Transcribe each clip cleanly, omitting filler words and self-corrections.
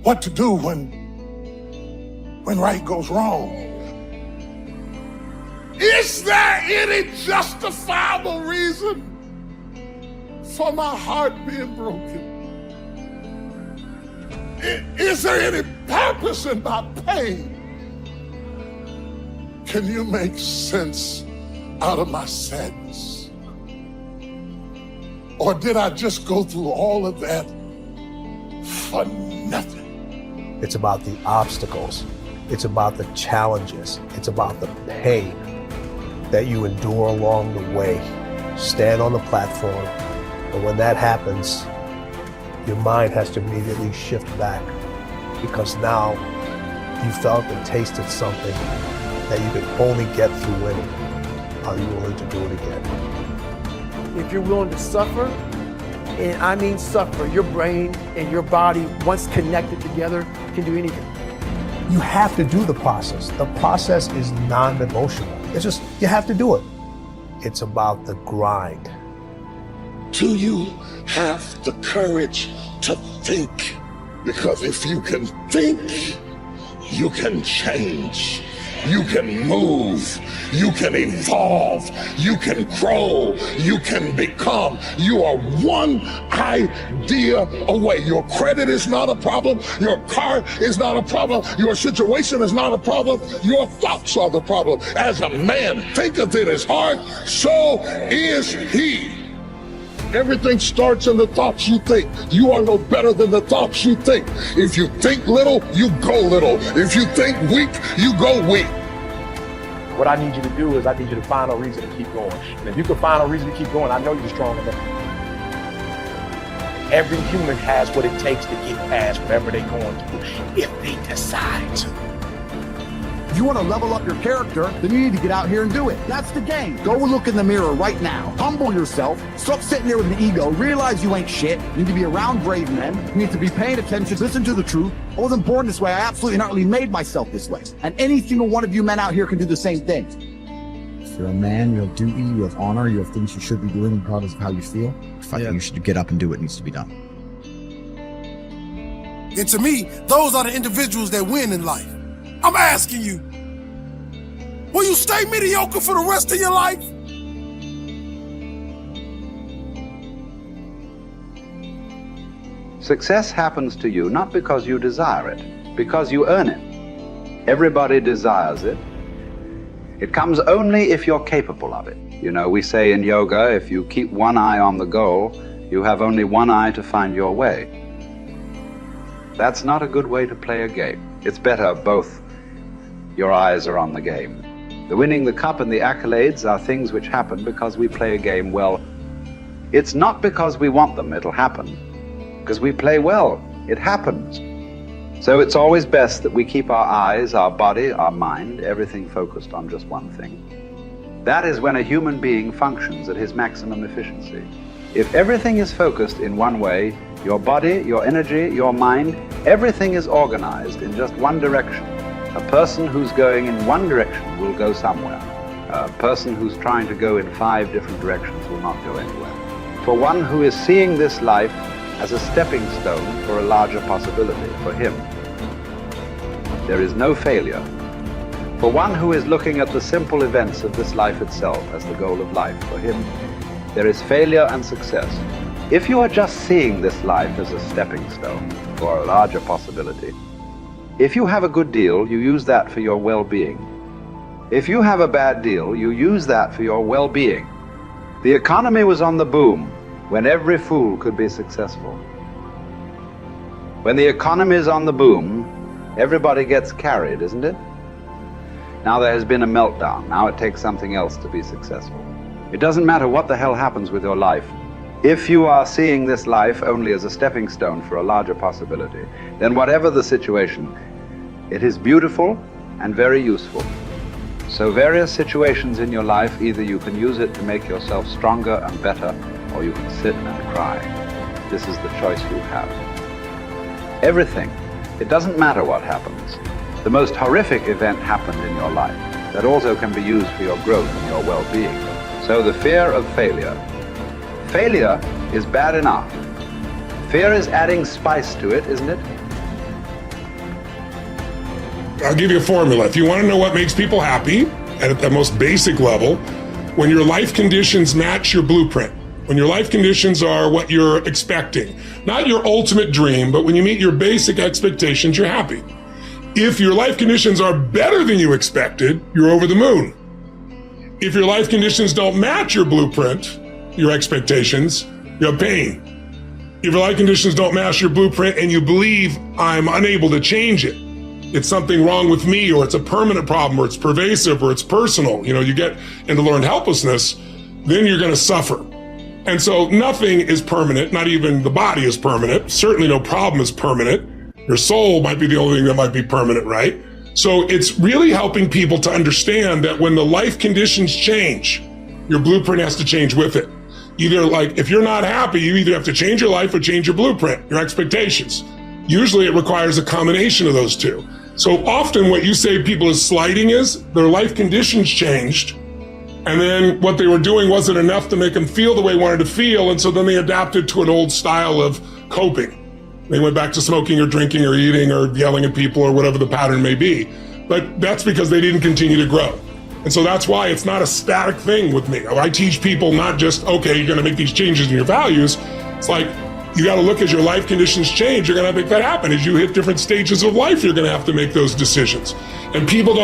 what to do when right goes wrong. Is there any justifiable reason for my heart being broken? Is there any purpose in my pain? Can you make sense out of my sadness? Or did I just go through all of that for nothing? It's about the obstacles. It's about the challenges. It's about the pain that you endure along the way. Stand on the platform, and when that happens, your mind has to immediately shift back, because now you felt and tasted something that you could only get through winning. Are you willing to do it again? If you're willing to suffer, and I mean suffer, your brain and your body, once connected together, can do anything. You have to do the process. The process is non-negotiable. It's just, you have to do it. It's about the grind. Do you have the courage to think? Because if you can think, you can change. You can move, you can evolve, you can grow, you can become. You are one idea away. Your credit is not a problem. Your car is not a problem. Your situation is not a problem. Your thoughts are the problem. As a man thinketh in his heart, so is he. Everything starts in the thoughts you think. You are no better than the thoughts you think. If you think little, you go little. If you think weak, you go weak. What I need you to do is I need you to find a reason to keep going. And if you can find a reason to keep going, I know you're strong enough. Every human has what it takes to get past whatever they're going through if they decide to. If you want to level up your character, then you need to get out here and do it. That's the game. Go look in the mirror right now. Humble yourself. Stop sitting there with an ego. Realize you ain't shit. You need to be around brave men. You need to be paying attention. Listen to the truth. I wasn't born this way. I absolutely not really made myself this way. And any single one of you men out here can do the same thing. If you're a man, you have duty, you have honor, you have things you should be doing regardless of how you feel. You should get up and do what needs to be done. And to me, those are the individuals that win in life. I'm asking you, will you stay mediocre for the rest of your life? Success happens to you not because you desire it, because you earn it. Everybody desires it. It comes only if you're capable of it. You know, we say in yoga, if you keep one eye on the goal, you have only one eye to find your way. That's not a good way to play a game. It's better both your eyes are on the game. The winning the cup and the accolades are things which happen because we play a game well. It's not because we want them, it'll happen. Because we play well, it happens. So it's always best that we keep our eyes, our body, our mind, everything focused on just one thing. That is when a human being functions at his maximum efficiency. If everything is focused in one way, your body, your energy, your mind, everything is organized in just one direction. A person who's going in one direction will go somewhere. A person who's trying to go in 5 different directions will not go anywhere. For one who is seeing this life as a stepping stone for a larger possibility, for him, there is no failure. For one who is looking at the simple events of this life itself as the goal of life, for him, there is failure and success. If you are just seeing this life as a stepping stone for a larger possibility, if you have a good deal, you use that for your well-being. If you have a bad deal, you use that for your well-being. The economy was on the boom when every fool could be successful. When the economy is on the boom, everybody gets carried, isn't it? Now there has been a meltdown. Now it takes something else to be successful. It doesn't matter what the hell happens with your life. If you are seeing this life only as a stepping stone for a larger possibility, then whatever the situation, it is beautiful and very useful. So various situations in your life, either you can use it to make yourself stronger and better, or you can sit and cry. This is the choice you have. Everything. It doesn't matter what happens. The most horrific event happened in your life that also can be used for your growth and your well-being. So the fear of failure. Failure is bad enough. Fear is adding spice to it, isn't it? I'll give you a formula. If you want to know what makes people happy at the most basic level, when your life conditions match your blueprint, when your life conditions are what you're expecting, not your ultimate dream, but when you meet your basic expectations, you're happy. If your life conditions are better than you expected, you're over the moon. If your life conditions don't match your blueprint, your expectations, you have pain. If your life conditions don't match your blueprint and you believe I'm unable to change it, it's something wrong with me, or it's a permanent problem, or it's pervasive, or it's personal, you get into learned helplessness, then you're going to suffer. And so nothing is permanent, not even the body is permanent. Certainly no problem is permanent. Your soul might be the only thing that might be permanent, right? So it's really helping people to understand that when the life conditions change, your blueprint has to change with it. Either if you're not happy, you either have to change your life or change your blueprint, your expectations. Usually it requires a combination of those two. So often what you say people is slighting is their life conditions changed, and then what they were doing wasn't enough to make them feel the way they wanted to feel, and so then they adapted to an old style of coping. They went back to smoking or drinking or eating or yelling at people or whatever the pattern may be. But that's because they didn't continue to grow. And so that's why it's not a static thing with me. I teach people not just, okay, you're going to make these changes in your values. It's like, you got to look as your life conditions change. You're going to make that happen. As you hit different stages of life, you're going to have to make those decisions. And people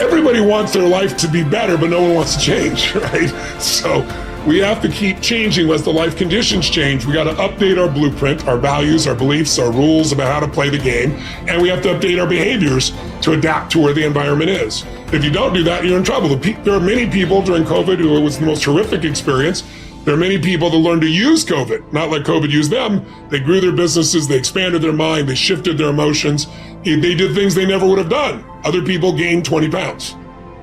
everybody wants their life to be better, but no one wants to change, right? So we have to keep changing as the life conditions change. We got to update our blueprint, our values, our beliefs, our rules about how to play the game. And we have to update our behaviors to adapt to where the environment is. If you don't do that, you're in trouble. There are many people during COVID who it was the most horrific experience. There are many people that learned to use COVID, not like COVID used them. They grew their businesses, they expanded their mind, they shifted their emotions. They did things they never would have done. Other people gained 20 pounds,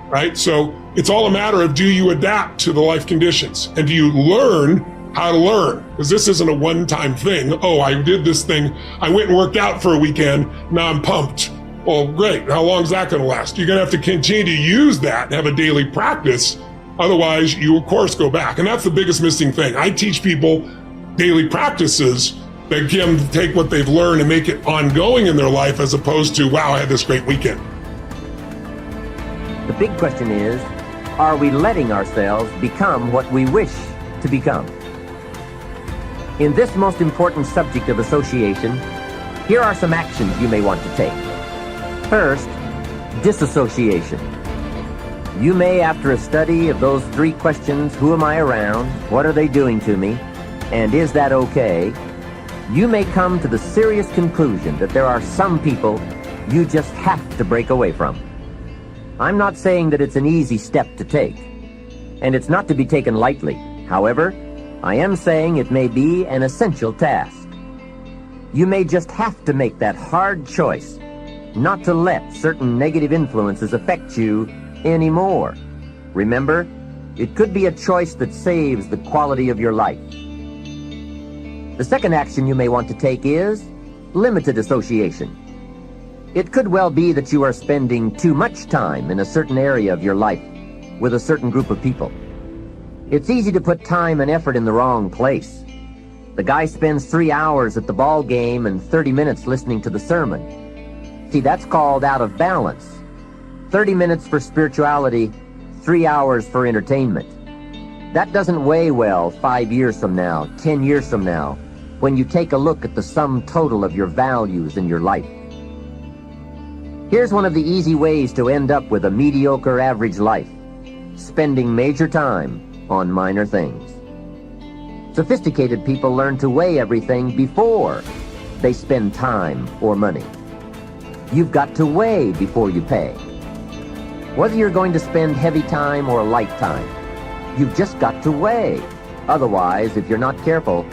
right? So it's all a matter of, do you adapt to the life conditions? And do you learn how to learn? Because this isn't a one-time thing. Oh, I did this thing. I went and worked out for a weekend. Now I'm pumped. Well, great. How long is that going to last? You're going to have to continue to use that and have a daily practice. Otherwise, you, of course, go back. And that's the biggest missing thing. I teach people daily practices that can take what they've learned and make it ongoing in their life, as opposed to, wow, I had this great weekend. The big question is, are we letting ourselves become what we wish to become? In this most important subject of association, here are some actions you may want to take. First, disassociation. You may, after a study of those 3 questions, who am I around, what are they doing to me, and is that okay, you may come to the serious conclusion that there are some people you just have to break away from. I'm not saying that it's an easy step to take, and it's not to be taken lightly. However, I am saying it may be an essential task. You may just have to make that hard choice not to let certain negative influences affect you anymore. Remember, it could be a choice that saves the quality of your life. The second action you may want to take is limited association. It could well be that you are spending too much time in a certain area of your life with a certain group of people. It's easy to put time and effort in the wrong place. The guy spends 3 hours at the ball game and 30 minutes listening to the sermon. See, that's called out of balance. 30 minutes for spirituality, 3 hours for entertainment. That doesn't weigh well 5 years from now, 10 years from now, when you take a look at the sum total of your values in your life. Here's one of the easy ways to end up with a mediocre average life: spending major time on minor things. Sophisticated people learn to weigh everything before they spend time or money. You've got to weigh before you pay. Whether you're going to spend heavy time or light time, you've just got to weigh. Otherwise, if you're not careful,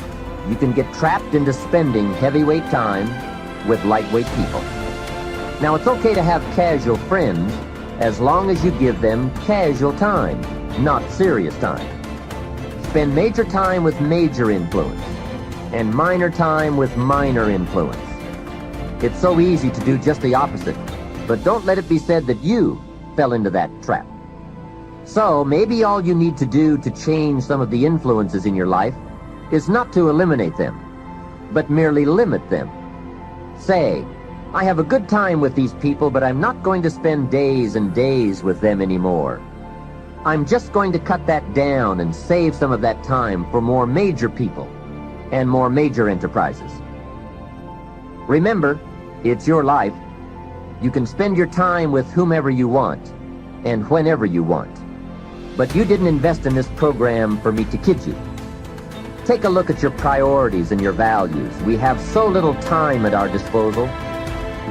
you can get trapped into spending heavyweight time with lightweight people. Now, it's okay to have casual friends as long as you give them casual time, not serious time. Spend major time with major influence and minor time with minor influence. It's so easy to do just the opposite, but don't let it be said that you fell into that trap. So maybe all you need to do to change some of the influences in your life is not to eliminate them, but merely limit them. Say, I have a good time with these people, but I'm not going to spend days and days with them anymore. I'm just going to cut that down and save some of that time for more major people and more major enterprises. Remember, it's your life. You can spend your time with whomever you want and whenever you want. But you didn't invest in this program for me to kid you. Take a look at your priorities and your values. We have so little time at our disposal.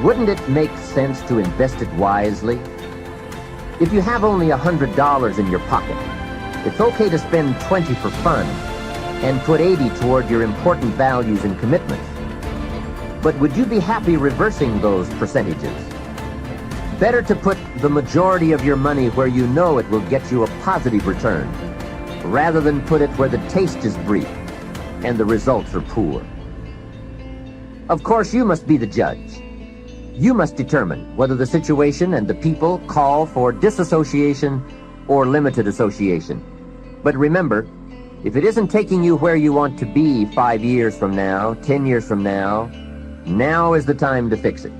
Wouldn't it make sense to invest it wisely? If you have only $100 in your pocket, it's okay to spend $20 for fun and put $80 toward your important values and commitments. But would you be happy reversing those percentages? Better to put the majority of your money where you know it will get you a positive return, rather than put it where the taste is brief and the results are poor. Of course, you must be the judge. You must determine whether the situation and the people call for disassociation or limited association. But remember, if it isn't taking you where you want to be 5 years from now, 10 years from now, now is the time to fix it.